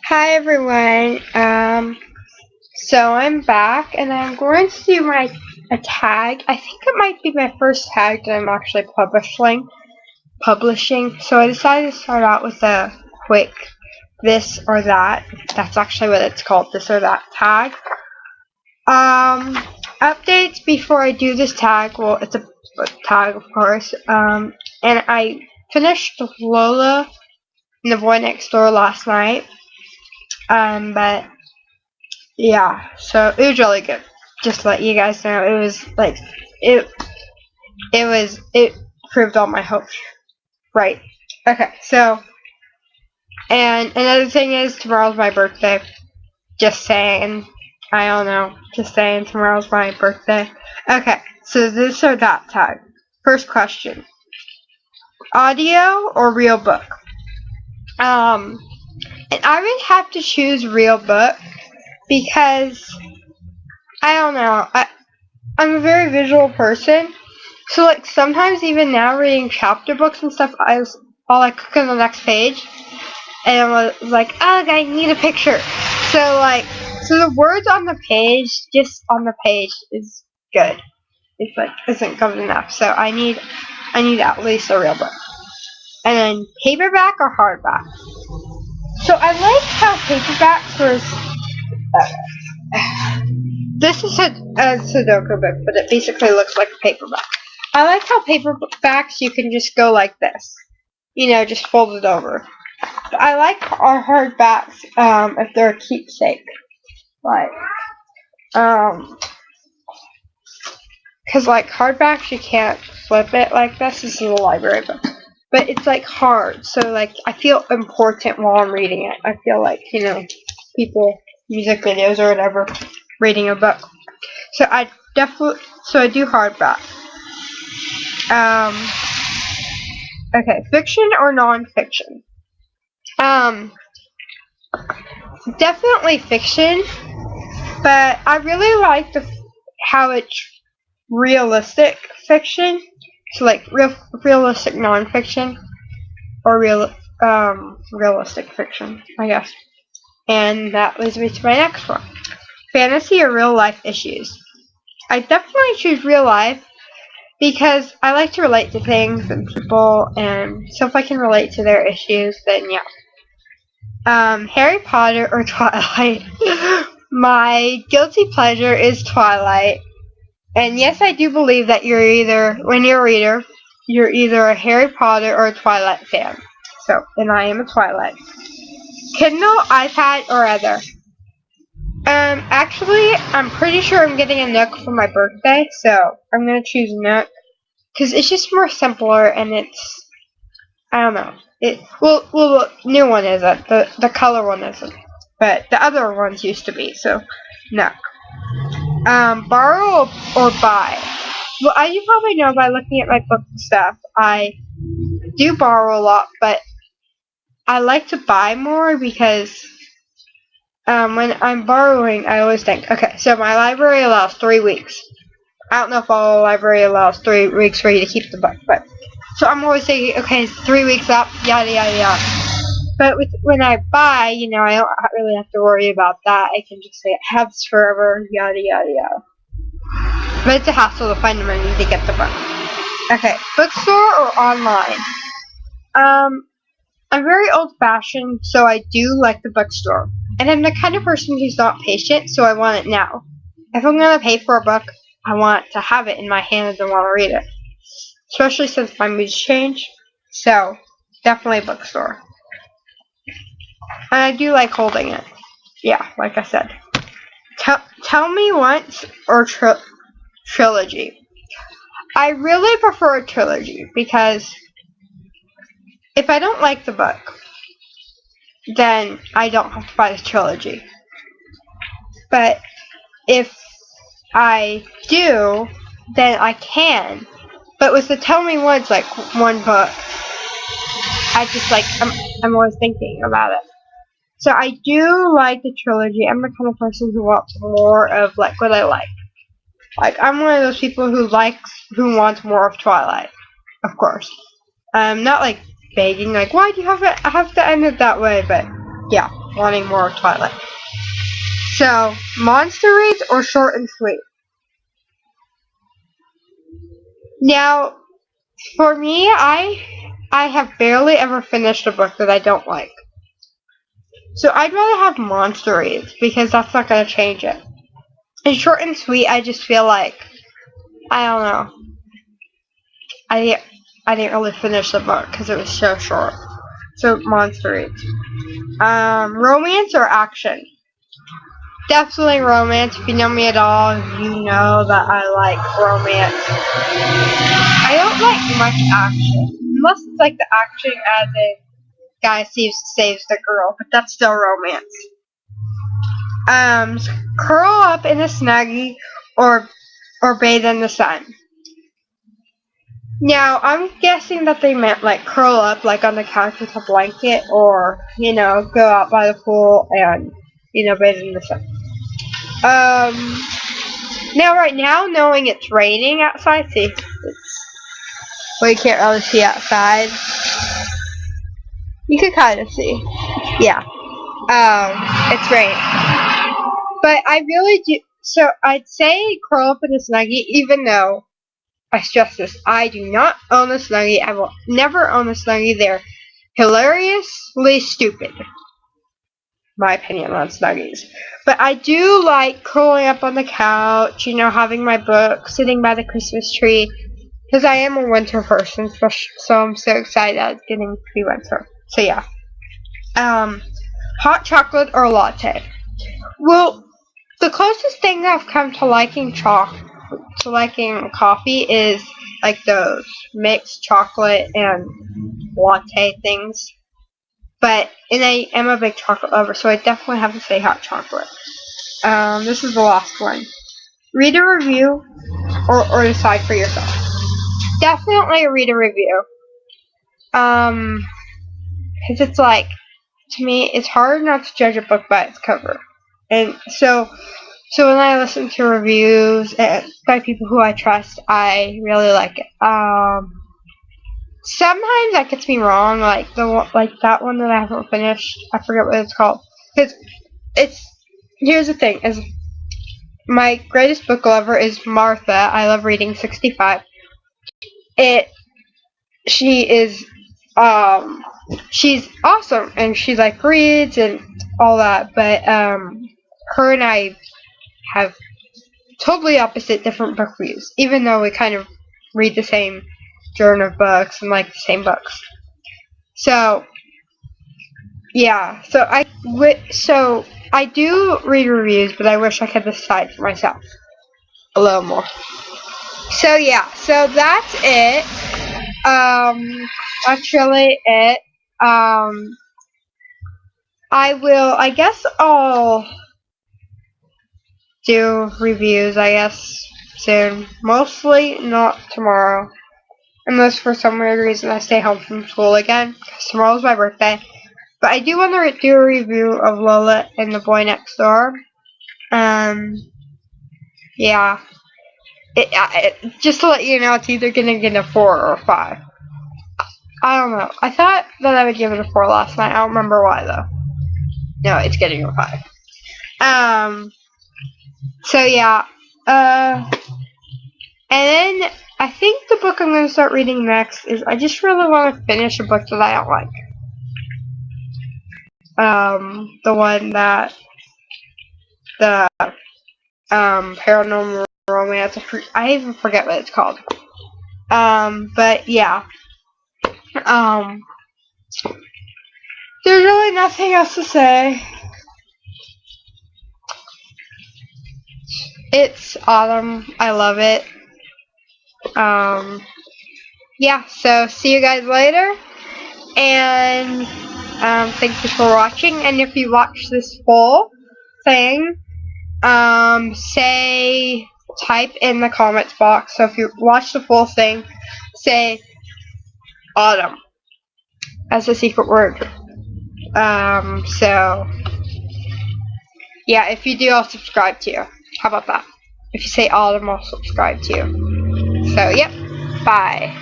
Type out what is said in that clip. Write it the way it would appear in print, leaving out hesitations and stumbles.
Hi everyone. So I'm back and I'm going to do a tag. I think it might be my first tag that I'm actually publishing. So I decided to start out with a quick this or that. That's actually what it's called, this or that tag. Updates before I do this tag. Well, it's a tag, of course. And I finished Lola and the Boy Next Door last night. But yeah, so it was really good. Just to let you guys know, it was like it it proved all my hopes right. Okay, so and another thing is tomorrow's my birthday. Just saying. I don't know. Just saying tomorrow's my birthday. Okay, so this or that tag. First question. Audio or real book? And I would have to choose real book because I don't know. I'm a very visual person, so like sometimes even now reading chapter books and stuff, I'll like click on the next page, and I'm like, oh, I need a picture. So the words on the page, just on the page, is good. It's like isn't good enough. So I need at least a real book, and then paperback or hardback. So I like how paperbacks was. This is a Sudoku book, but it basically looks like a paperback. I like how paperbacks you can just go like this, just fold it over. But I like our hardbacks if they're a keepsake, like because like hardbacks you can't flip it like this. This is a library book, but it's like hard, so like I feel important while I'm reading it. I feel like people music videos or whatever reading a book. So I do hardback. Okay, fiction or nonfiction? Definitely fiction, but I really like how it's realistic fiction. So like realistic nonfiction or realistic fiction, I guess. And that leads me to my next one. Fantasy or real life issues? I definitely choose real life because I like to relate to things and people, and so if I can relate to their issues, then yeah. Harry Potter or Twilight? My guilty pleasure is Twilight. And yes, I do believe that when you're a reader, you're either a Harry Potter or a Twilight fan. So, and I am a Twilight. Kindle, iPad, or other? Actually, I'm pretty sure I'm getting a Nook for my birthday, so I'm gonna choose Nook. Because it's just more simpler, and I don't know. The new one isn't. The color one isn't. But the other ones used to be, so Nook. Borrow or buy? Well, as you probably know by looking at my book stuff, I do borrow a lot, but I like to buy more because when I'm borrowing, I always think, okay, so my library allows 3 weeks. I don't know if all library allows 3 weeks for you to keep the book, but so I'm always thinking, okay, it's 3 weeks up, yada yada yada. But when I buy, I don't really have to worry about that. I can just say I have this forever, yada yada yada. But it's a hassle to find the money to get the book. Okay, bookstore or online? I'm very old-fashioned, so I do like the bookstore. And I'm the kind of person who's not patient, so I want it now. If I'm going to pay for a book, I want to have it in my hands and want to read it. Especially since my moods change. So, definitely bookstore. And I do like holding it. Yeah, like I said. Tell Me Once or trilogy? I really prefer a trilogy because if I don't like the book, then I don't have to buy the trilogy. But if I do, then I can. But with the Tell Me Once, like one book, I just like I'm always thinking about it. So I do like the trilogy. I'm the kind of person who wants more of like what I like. Like I'm one of those people who wants more of Twilight, of course. Not like begging, like why do you have to end it that way? But yeah. wanting more of Twilight. So, monster reads or short and sweet? Now, for me, I have barely ever finished a book that I don't like. So I'd rather have monster reads because that's not going to change it. And short and sweet, I just feel like, I don't know. I didn't really finish the book because it was so short. So monster reads. Romance or action? Definitely romance. If you know me at all, you know that I like romance. I don't like much action. Unless it's like the action as in guy saves the girl, but that's still romance. Curl up in a snuggie or bathe in the sun. Now, I'm guessing that they meant like curl up like on the couch with a blanket or, go out by the pool and, bathe in the sun. Now right now, knowing it's raining outside, well, you can't really see outside. You can kind of see. Yeah. It's raining. But I really do, so I'd say curl up in a snuggie, even though, I stress this, I do not own a snuggie. I will never own a snuggie. They're hilariously stupid. My opinion on snuggies. But I do like curling up on the couch, having my book, sitting by the Christmas tree, because I am a winter person, so I'm so excited that it's getting to be winter. So yeah. Hot chocolate or latte? Well, the closest thing I've come to liking coffee is like those mixed chocolate and latte things. And I am a big chocolate lover, so I definitely have to say hot chocolate. This is the last one. Read a review or decide for yourself. Definitely read a review. Because it's like, to me, it's hard not to judge a book by its cover. And so when I listen to reviews by people who I trust, I really like it. Sometimes that gets me wrong, like that one that I haven't finished. I forget what it's called. Because here's the thing: is my greatest book ever is Martha. I love reading 65. She's awesome, and she like reads and all that. But her and I have totally opposite different book views, even though we kind of read the same genre of books and like the same books. So yeah, so I do read reviews, but I wish I could decide for myself a little more. So yeah, so that's it. That's really it. I guess I'll do reviews, soon. Mostly not tomorrow. Unless for some weird reason I stay home from school again, because tomorrow's my birthday. But I do want to do a review of Lola and the Boy Next Door. Yeah. Just to let you know, it's either going to get a 4 or a 5. I don't know. I thought that I would give it a 4 last night. I don't remember why, though. No, it's getting a 5. So, yeah. And then I think the book I'm going to start reading next is, I just really want to finish a book that I don't like. The one that, the paranormal romance, I even forget what it's called. But yeah. There's really nothing else to say. It's autumn. I love it. Yeah, so see you guys later. And thank you for watching. And if you watch this full thing, type in the comments box. So if you watch the full thing, say autumn as a secret word. So yeah, if you do, I'll subscribe to you. How about that? If you say autumn, I'll subscribe to you. So yep, bye.